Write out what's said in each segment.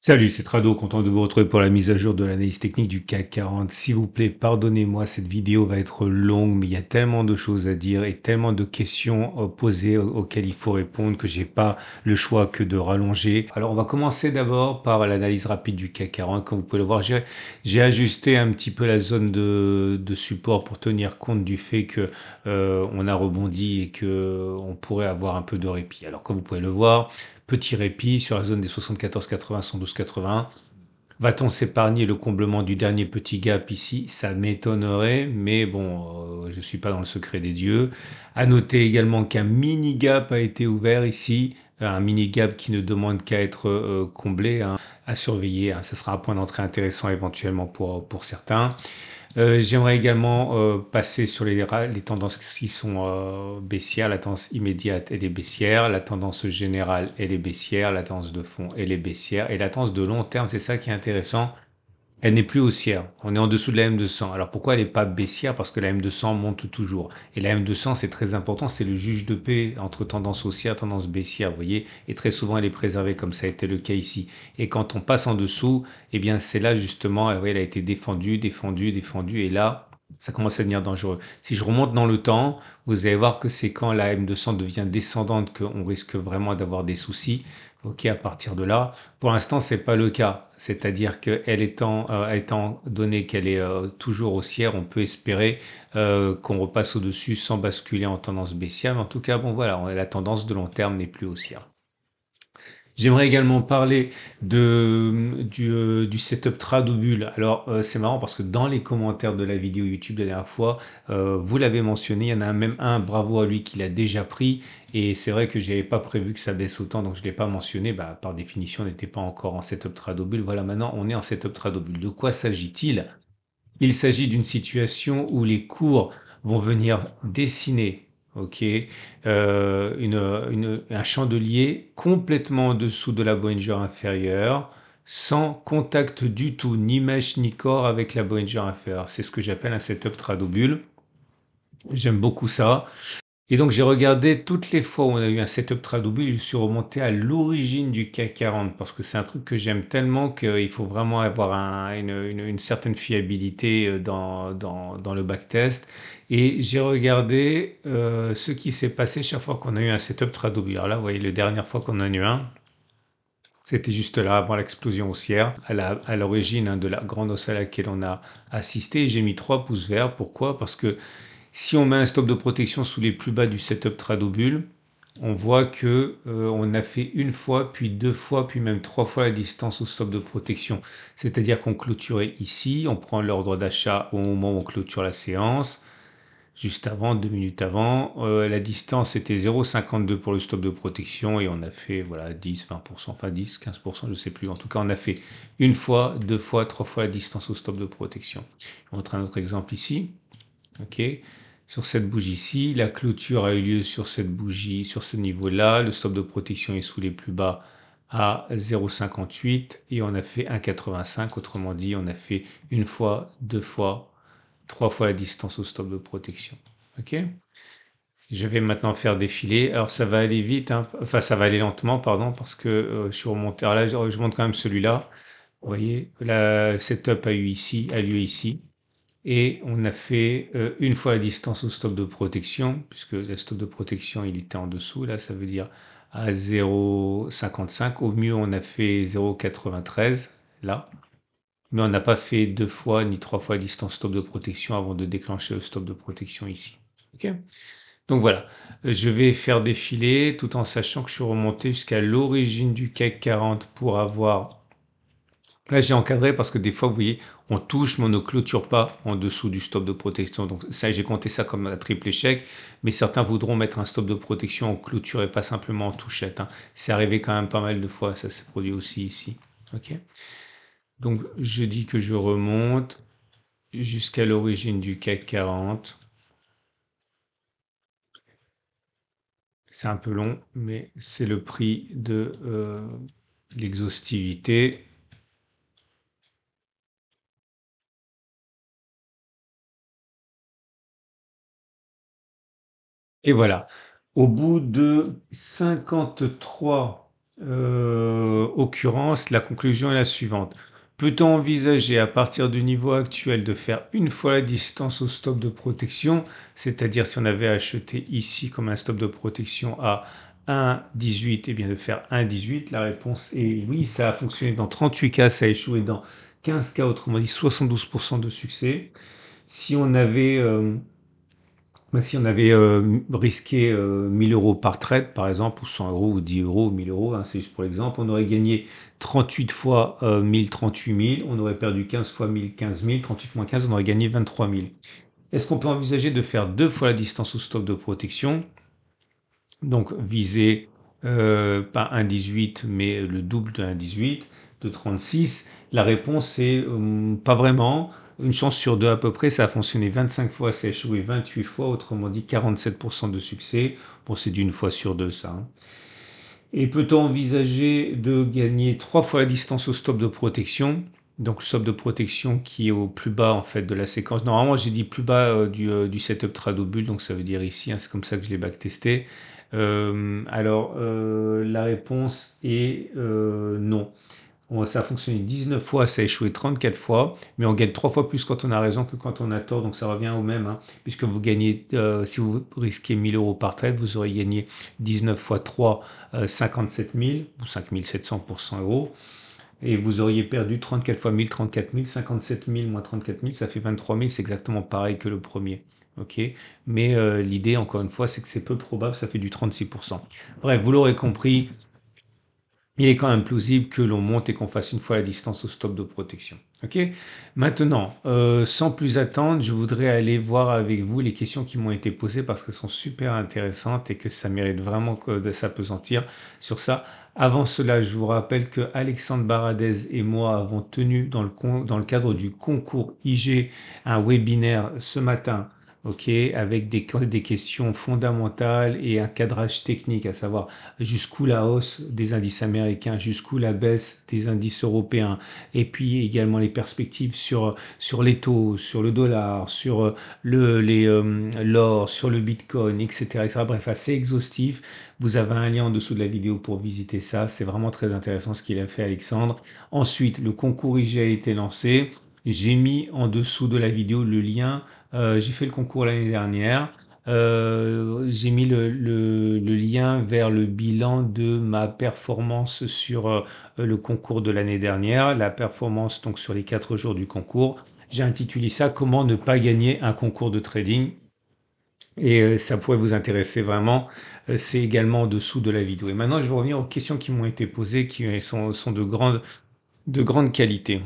Salut, c'est Trado, content de vous retrouver pour la mise à jour de l'analyse technique du CAC 40. S'il vous plaît, pardonnez-moi, cette vidéo va être longue, mais il y a tellement de choses à dire et tellement de questions posées auxquelles il faut répondre que j'ai pas le choix que de rallonger. Alors, on va commencer d'abord par l'analyse rapide du CAC 40. Comme vous pouvez le voir, j'ai ajusté un petit peu la zone de support pour tenir compte du fait que on a rebondi et que on pourrait avoir un peu de répit. Alors, comme vous pouvez le voir, petit répit sur la zone des 74,80, 112,80. Va-t-on s'épargner le comblement du dernier petit gap ici? Ça m'étonnerait, mais bon, je ne suis pas dans le secret des dieux. À noter également qu'un mini gap a été ouvert ici, un mini gap qui ne demande qu'à être comblé, hein, à surveiller. Hein. Ce sera un point d'entrée intéressant éventuellement pour certains. J'aimerais également passer sur les tendances qui sont baissières. La tendance immédiate, elle est baissière. La tendance générale, elle est baissière. La tendance de fond, elle est baissière. Et la tendance de long terme, c'est ça qui est intéressant. Elle n'est plus haussière. On est en dessous de la M200. Alors pourquoi elle n'est pas baissière? Parce que la M200 monte toujours. Et la M200, c'est très important. C'est le juge de paix entre tendance haussière et tendance baissière, vous voyez. Et très souvent, elle est préservée, comme ça a été le cas ici. Et quand on passe en dessous, eh bien, c'est là justement, elle a été défendue, défendue, défendue. Et là, ça commence à devenir dangereux. Si je remonte dans le temps, vous allez voir que c'est quand la M200 devient descendante qu'on risque vraiment d'avoir des soucis. Ok, à partir de là, pour l'instant, c'est pas le cas. C'est-à-dire qu'elle étant donné qu'elle est toujours haussière, on peut espérer qu'on repasse au-dessus sans basculer en tendance baissière. Mais en tout cas, bon voilà, la tendance de long terme n'est plus haussière. J'aimerais également parler du setup Tradobule. Alors, c'est marrant parce que dans les commentaires de la vidéo YouTube la dernière fois, vous l'avez mentionné, il y en a même un, bravo à lui, qui l'a déjà pris. Et c'est vrai que je n'avais pas prévu que ça baisse autant, donc je ne l'ai pas mentionné. Bah, par définition, on n'était pas encore en setup Tradobule. Voilà, maintenant, on est en setup Tradobule. De quoi s'agit-il? Il s'agit d'une situation où les cours vont venir dessiner, ok, un chandelier complètement en dessous de la Bollinger inférieure, sans contact du tout, ni mèche ni corps avec la Bollinger inférieure. C'est ce que j'appelle un setup Tradobule. J'aime beaucoup ça. Et donc j'ai regardé toutes les fois où on a eu un setup Tradobule, je suis remonté à l'origine du CAC 40 parce que c'est un truc que j'aime tellement qu'il faut vraiment avoir une certaine fiabilité dans le backtest. Et j'ai regardé ce qui s'est passé chaque fois qu'on a eu un setup Tradobule. Alors là, vous voyez, la dernière fois qu'on en a eu un, c'était juste là, avant l'explosion haussière, à l'origine hein, de la grande hausse à laquelle on a assisté. J'ai mis 3 pouces verts. Pourquoi? Parce que si on met un stop de protection sous les plus bas du setup Tradobule, on voit que on a fait une fois, puis deux fois, puis même trois fois la distance au stop de protection. C'est-à-dire qu'on clôturait ici, on prend l'ordre d'achat au moment où on clôture la séance, juste avant, 2 minutes avant. La distance était 0,52 pour le stop de protection et on a fait voilà 10, 20%, enfin 10, 15%, je ne sais plus. En tout cas, on a fait une fois, deux fois, trois fois la distance au stop de protection. Je vous montre un autre exemple ici. Ok, sur cette bougie-ci, la clôture a eu lieu sur cette bougie, sur ce niveau-là. Le stop de protection est sous les plus bas à 0,58 et on a fait 1,85. Autrement dit, on a fait une fois, deux fois, trois fois la distance au stop de protection. Ok. Je vais maintenant faire défiler. Alors ça va aller vite, hein. Enfin ça va aller lentement, pardon, parce que je suis remonté. Alors là, je montre quand même celui-là. Vous voyez, la setup a lieu ici. Et on a fait une fois la distance au stop de protection, puisque le stop de protection il était en dessous, là ça veut dire à 0,55. Au mieux on a fait 0,93 là, mais on n'a pas fait deux fois ni trois fois la distance stop de protection avant de déclencher le stop de protection ici. Ok. Donc voilà, je vais faire défiler tout en sachant que je suis remonté jusqu'à l'origine du CAC 40 pour avoir. Là, j'ai encadré parce que des fois, vous voyez, on touche, mais on ne clôture pas en dessous du stop de protection. Donc ça, j'ai compté ça comme un triple échec, mais certains voudront mettre un stop de protection en clôture et pas simplement en touchette. Hein. C'est arrivé quand même pas mal de fois, ça s'est produit aussi ici. Ok. Donc je dis que je remonte jusqu'à l'origine du CAC 40. C'est un peu long, mais c'est le prix de l'exhaustivité. Et voilà. Au bout de 53 occurrence, la conclusion est la suivante. Peut-on envisager à partir du niveau actuel de faire une fois la distance au stop de protection, c'est-à-dire si on avait acheté ici comme un stop de protection à 1,18, et bien de faire 1,18? La réponse est oui, ça a fonctionné dans 38 cas, ça a échoué dans 15 cas, autrement dit 72% de succès. Si on avait risqué 1000 euros par trade, par exemple, ou 100 euros, ou 10 euros, ou 1000 euros, hein, c'est juste pour l'exemple, on aurait gagné 38 fois 1000, 38 000, on aurait perdu 15 fois 1000, 15 000, 38 moins 15, on aurait gagné 23 000. Est-ce qu'on peut envisager de faire deux fois la distance au stop de protection? Donc viser pas 1,18 mais le double de 1,18, de 36. La réponse est pas vraiment. Une chance sur deux à peu près, ça a fonctionné 25 fois, ça a échoué 28 fois, autrement dit 47% de succès. Bon, c'est d'une fois sur deux ça, hein. Et peut-on envisager de gagner trois fois la distance au stop de protection? Donc le stop de protection qui est au plus bas en fait de la séquence. Normalement j'ai dit plus bas du setup Tradobull, donc ça veut dire ici, hein, c'est comme ça que je l'ai backtesté. La réponse est non. Ça a fonctionné 19 fois, ça a échoué 34 fois, mais on gagne 3 fois plus quand on a raison que quand on a tort, donc ça revient au même, hein, puisque vous gagnez, si vous risquez 1000 euros par trade, vous aurez gagné 19 fois 3, 57 000 ou 5700 pour 100 euros, et vous auriez perdu 34 fois 1000, 34 000, 57 000 moins 34 000, ça fait 23 000, c'est exactement pareil que le premier. Ok, mais l'idée, encore une fois, c'est que c'est peu probable, ça fait du 36%. Bref, vous l'aurez compris, il est quand même plausible que l'on monte et qu'on fasse une fois la distance au stop de protection. Ok. Maintenant, sans plus attendre, je voudrais aller voir avec vous les questions qui m'ont été posées parce qu'elles sont super intéressantes et que ça mérite vraiment de s'appesantir sur ça. Avant cela, je vous rappelle que Alexandre Baradez et moi avons tenu dans le cadre du concours IG un webinaire ce matin. Ok, avec des questions fondamentales et un cadrage technique, à savoir jusqu'où la hausse des indices américains, jusqu'où la baisse des indices européens, et puis également les perspectives sur les taux, sur le dollar, sur l'or, sur le bitcoin, etc., etc. Bref, assez exhaustif. Vous avez un lien en dessous de la vidéo pour visiter ça. C'est vraiment très intéressant ce qu'il a fait, Alexandre. Ensuite, le concours IG a été lancé. J'ai mis en dessous de la vidéo le lien. J'ai fait le concours l'année dernière. J'ai mis le lien vers le bilan de ma performance sur le concours de l'année dernière, la performance donc sur les 4 jours du concours. J'ai intitulé ça Comment ne pas gagner un concours de trading. Et ça pourrait vous intéresser vraiment. C'est également en dessous de la vidéo. Et maintenant, je vais revenir aux questions qui m'ont été posées, qui sont de grande qualité.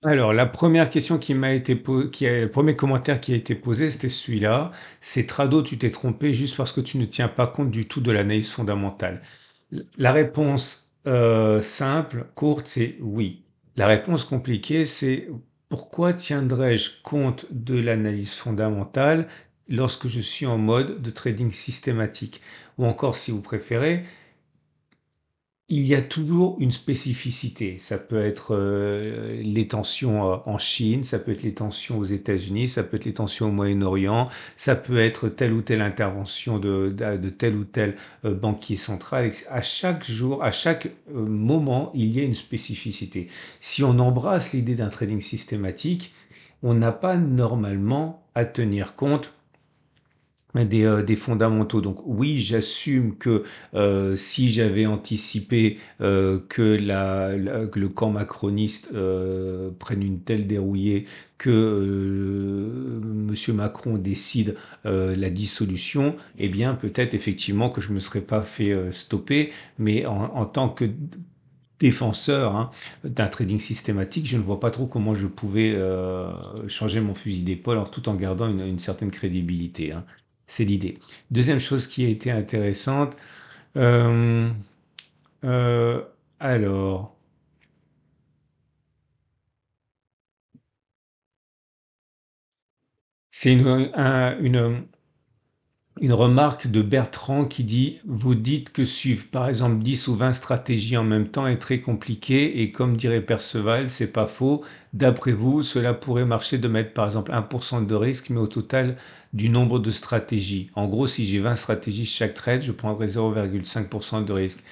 Alors, la première question qui m'a été le premier commentaire qui a été posé, c'était celui-là. C'est Trado, tu t'es trompé juste parce que tu ne tiens pas compte du tout de l'analyse fondamentale. La réponse simple, courte, c'est oui. La réponse compliquée, c'est pourquoi tiendrais-je compte de l'analyse fondamentale lorsque je suis en mode de trading systématique? Ou encore, si vous préférez, il y a toujours une spécificité. Ça peut être les tensions en Chine, ça peut être les tensions aux États-Unis, ça peut être les tensions au Moyen-Orient, ça peut être telle ou telle intervention de tel ou tel banquier central. À chaque jour, à chaque moment, il y a une spécificité. Si on embrasse l'idée d'un trading systématique, on n'a pas normalement à tenir compte des fondamentaux. Donc oui, j'assume que si j'avais anticipé que le camp macroniste prenne une telle dérouillée que Monsieur Macron décide la dissolution, eh bien peut-être effectivement que je me serais pas fait stopper, mais en tant que défenseur, hein, d'un trading systématique, je ne vois pas trop comment je pouvais changer mon fusil d'épaule tout en gardant une certaine crédibilité, hein. C'est l'idée. Deuxième chose qui a été intéressante, euh, euh, alors, c'est une remarque de Bertrand qui dit: vous dites que suivre par exemple 10 ou 20 stratégies en même temps est très compliqué et comme dirait Perceval, c'est pas faux. D'après vous, cela pourrait marcher de mettre par exemple 1% de risque, mais au total du nombre de stratégies. En gros, si j'ai 20 stratégies chaque trade, je prendrai 0,5% de risque.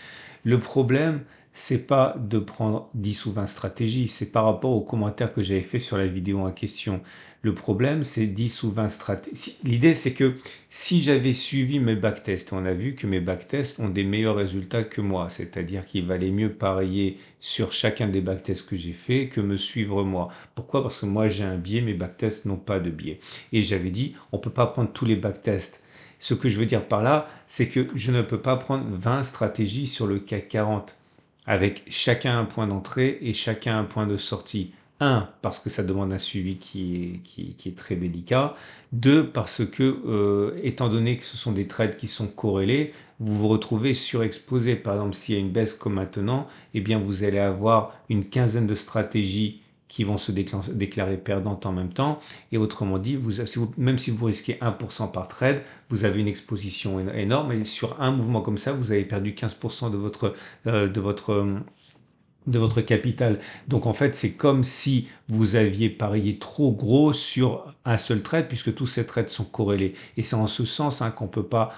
Le problème, c'est pas de prendre 10 ou 20 stratégies, c'est par rapport aux commentaires que j'avais fait sur la vidéo en question. Le problème, c'est 10 ou 20 stratégies. L'idée, c'est que si j'avais suivi mes backtests, on a vu que mes backtests ont des meilleurs résultats que moi, c'est-à-dire qu'il valait mieux parier sur chacun des backtests que j'ai fait que me suivre moi. Pourquoi? Parce que moi, j'ai un biais, mes backtests n'ont pas de biais. Et j'avais dit, on peut pas prendre tous les backtests. Ce que je veux dire par là, c'est que je ne peux pas prendre 20 stratégies sur le CAC 40 avec chacun un point d'entrée et chacun un point de sortie. Un, parce que ça demande un suivi qui est très délicat. Deux, parce que, étant donné que ce sont des trades qui sont corrélés, vous vous retrouvez surexposé. Par exemple, s'il y a une baisse comme maintenant, eh bien, vous allez avoir une quinzaine de stratégies qui vont se déclarer perdantes en même temps. Et autrement dit, même si vous risquez 1% par trade, vous avez une exposition énorme. Et sur un mouvement comme ça, vous avez perdu 15% euh, de votre, de votre capital. Donc en fait, c'est comme si vous aviez parié trop gros sur un seul trade, puisque tous ces trades sont corrélés. Et c'est en ce sens qu'on ne peut pas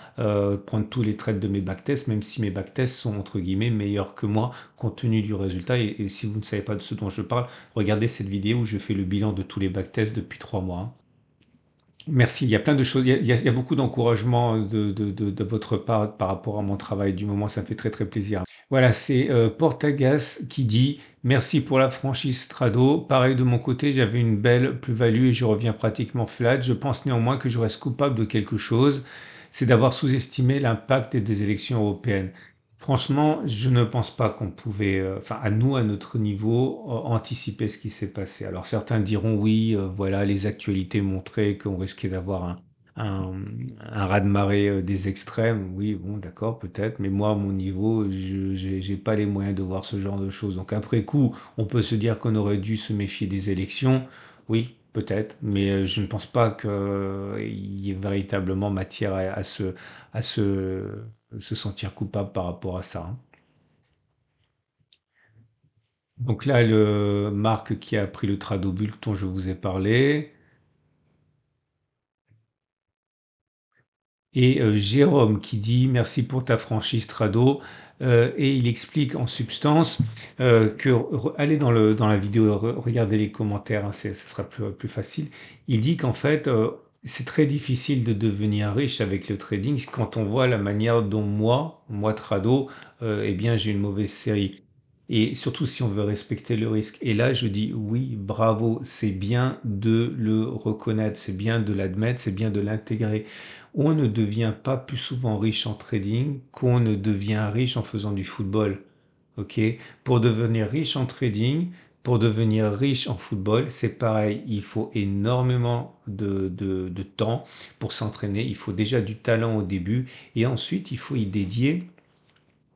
prendre tous les trades de mes backtests, même si mes backtests sont entre guillemets meilleurs que moi, compte tenu du résultat. Et si vous ne savez pas de ce dont je parle, regardez cette vidéo où je fais le bilan de tous les backtests depuis 3 mois. Merci, il y a plein de choses, il y a beaucoup d'encouragement de votre part par rapport à mon travail du moment, ça me fait très très plaisir. Voilà, c'est Portagas qui dit merci pour la franchise Strado. Pareil de mon côté, j'avais une belle plus-value et je reviens pratiquement flat. Je pense néanmoins que je reste coupable de quelque chose, c'est d'avoir sous-estimé l'impact des élections européennes. Franchement, je ne pense pas qu'on pouvait, enfin à nous, à notre niveau, anticiper ce qui s'est passé. Alors certains diront oui, voilà, les actualités montraient qu'on risquait d'avoir un, un raz-de-marée des extrêmes. Oui, bon, d'accord, peut-être, mais moi, à mon niveau, j'ai pas les moyens de voir ce genre de choses. Donc après coup, on peut se dire qu'on aurait dû se méfier des élections. Oui, peut-être, mais je ne pense pas qu'il y ait véritablement matière à se sentir coupable par rapport à ça, hein. Donc là, le Marc qui a pris le Tradobult dont je vous ai parlé, et Jérôme qui dit merci pour ta franchise Trado, et il explique en substance allez dans la vidéo, regardez les commentaires, hein, ce sera plus facile. Il dit qu'en fait, c'est très difficile de devenir riche avec le trading quand on voit la manière dont moi Trado, eh bien j'ai une mauvaise série. Et surtout si on veut respecter le risque. Et là, je dis oui, bravo, c'est bien de le reconnaître, c'est bien de l'admettre, c'est bien de l'intégrer. On ne devient pas plus souvent riche en trading qu'on ne devient riche en faisant du football. Ok? Pour devenir riche en trading, pour devenir riche en football, c'est pareil. Il faut énormément de temps pour s'entraîner. Il faut déjà du talent au début et ensuite il faut y dédier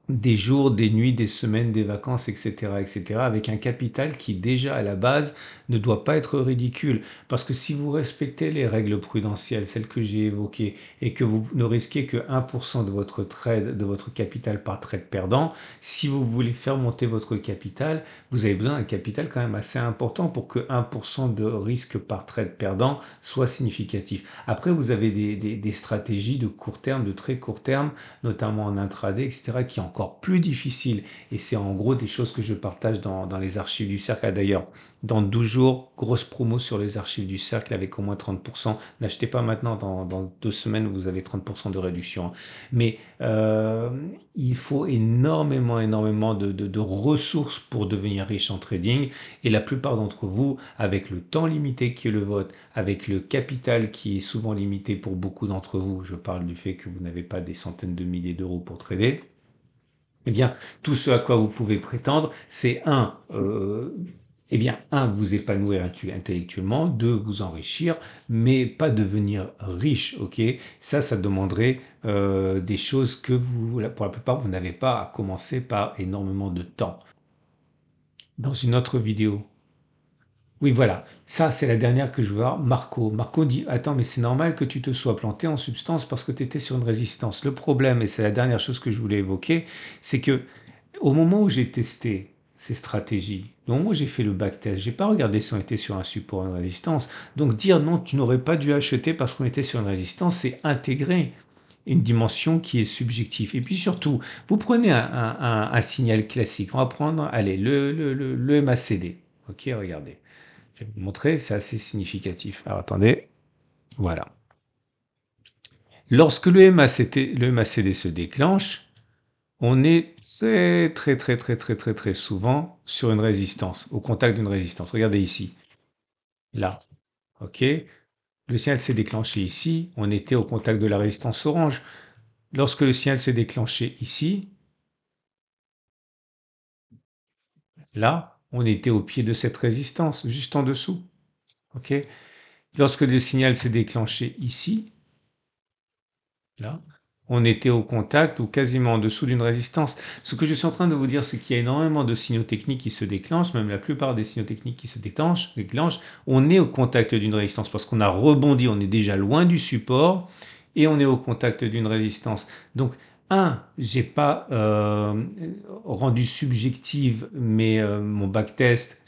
des jours, des nuits, des semaines, des vacances, etc., etc., avec un capital qui déjà à la base ne doit pas être ridicule. Parce que si vous respectez les règles prudentielles, celles que j'ai évoquées, et que vous ne risquez que 1% de votre trade, de votre capital par trade perdant, si vous voulez faire monter votre capital, vous avez besoin d'un capital quand même assez important pour que 1% de risque par trade perdant soit significatif. Après, vous avez des stratégies de court terme, de très court terme, notamment en intraday, etc., qui est encore plus difficile. Et c'est en gros des choses que je partage dans les archives du cercle. Ah, d'ailleurs, dans 12 jours, grosse promo sur les archives du cercle avec au moins 30%. N'achetez pas maintenant, dans 2 semaines, vous avez 30% de réduction, hein. Mais il faut énormément, énormément de ressources pour devenir riche en trading. Et la plupart d'entre vous, avec le temps limité qui est le vôtre, avec le capital qui est souvent limité pour beaucoup d'entre vous, je parle du fait que vous n'avez pas des centaines de milliers d'euros pour trader, eh bien, tout ce à quoi vous pouvez prétendre, c'est eh bien, vous épanouir intellectuellement, deux, vous enrichir, mais pas devenir riche, ok? Ça demanderait des choses que vous, pour la plupart, vous n'avez pas à commencer par énormément de temps. Dans une autre vidéo. Oui, voilà. Ça, c'est la dernière que je veux voir. Marco. Marco dit, attends, mais c'est normal que tu te sois planté en substance parce que tu étais sur une résistance. Le problème, et c'est la dernière chose que je voulais évoquer, c'est que au moment où j'ai testé ces stratégies, au moment où j'ai fait le backtest, j'ai pas regardé si on était sur un support ou une résistance. Donc dire non, tu n'aurais pas dû acheter parce qu'on était sur une résistance, c'est intégrer une dimension qui est subjective. Et puis surtout, vous prenez un signal classique. On va prendre, allez, le MACD. Ok, regardez. Je vais vous montrer, c'est assez significatif. Alors attendez, voilà. Lorsque le MACD se déclenche, on est très souvent sur une résistance, au contact d'une résistance. Regardez ici, là, ok. Le signal s'est déclenché ici, on était au contact de la résistance orange. Lorsque le signal s'est déclenché ici, là, on était au pied de cette résistance, juste en dessous, ok. Lorsque le signal s'est déclenché ici, là, on était au contact ou quasiment en dessous d'une résistance. Ce que je suis en train de vous dire, c'est qu'il y a énormément de signaux techniques qui se déclenchent, même la plupart des signaux techniques qui se déclenchent, on est au contact d'une résistance parce qu'on a rebondi, on est déjà loin du support et on est au contact d'une résistance. Donc, j'ai pas rendu subjectif mon backtest,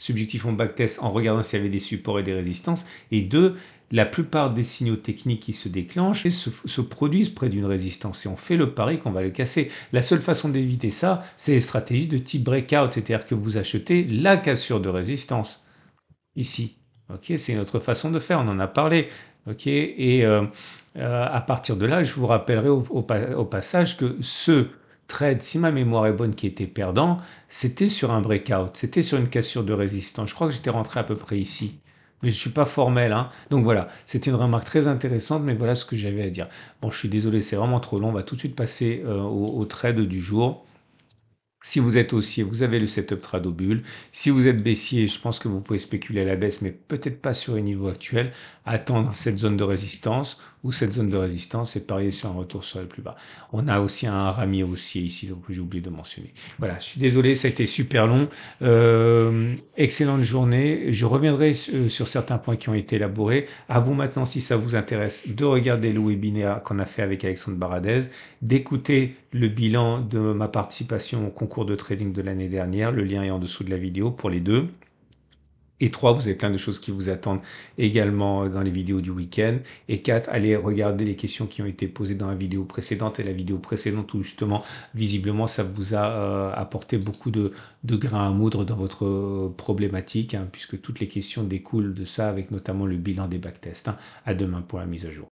en regardant s'il y avait des supports et des résistances. Et deux, la plupart des signaux techniques qui se déclenchent se produisent près d'une résistance et on fait le pari qu'on va le casser. La seule façon d'éviter ça, c'est les stratégies de type breakout, c'est-à-dire que vous achetez la cassure de résistance ici. Ok, c'est notre façon de faire, on en a parlé. Ok, et à partir de là, je vous rappellerai au passage que ce trade, si ma mémoire est bonne, qui était perdant, c'était sur un breakout, c'était sur une cassure de résistance. Je crois que j'étais rentré à peu près ici. Mais je ne suis pas formel, hein. Donc voilà, c'était une remarque très intéressante, mais voilà ce que j'avais à dire. Bon, je suis désolé, c'est vraiment trop long. On va tout de suite passer au trade du jour. Si vous êtes haussier, vous avez le setup trado bull. Si vous êtes baissier, je pense que vous pouvez spéculer à la baisse, mais peut-être pas sur les niveaux actuels. Attendre cette zone de résistance ou cette zone de résistance et parier sur un retour sur le plus bas. On a aussi un ramier haussier ici, donc j'ai oublié de mentionner. Voilà, je suis désolé, ça a été super long. Excellente journée. Je reviendrai sur certains points qui ont été élaborés. À vous maintenant, si ça vous intéresse, de regarder le webinaire qu'on a fait avec Alexandre Baradez, d'écouter le bilan de ma participation au concours de trading de l'année dernière. Le lien est en dessous de la vidéo pour les deux. Et 3, vous avez plein de choses qui vous attendent également dans les vidéos du week-end. Et 4, allez regarder les questions qui ont été posées dans la vidéo précédente et la vidéo précédente où justement, visiblement, ça vous a apporté beaucoup de grains à moudre dans votre problématique, hein, puisque toutes les questions découlent de ça, avec notamment le bilan des backtests. Hein. À demain pour la mise à jour.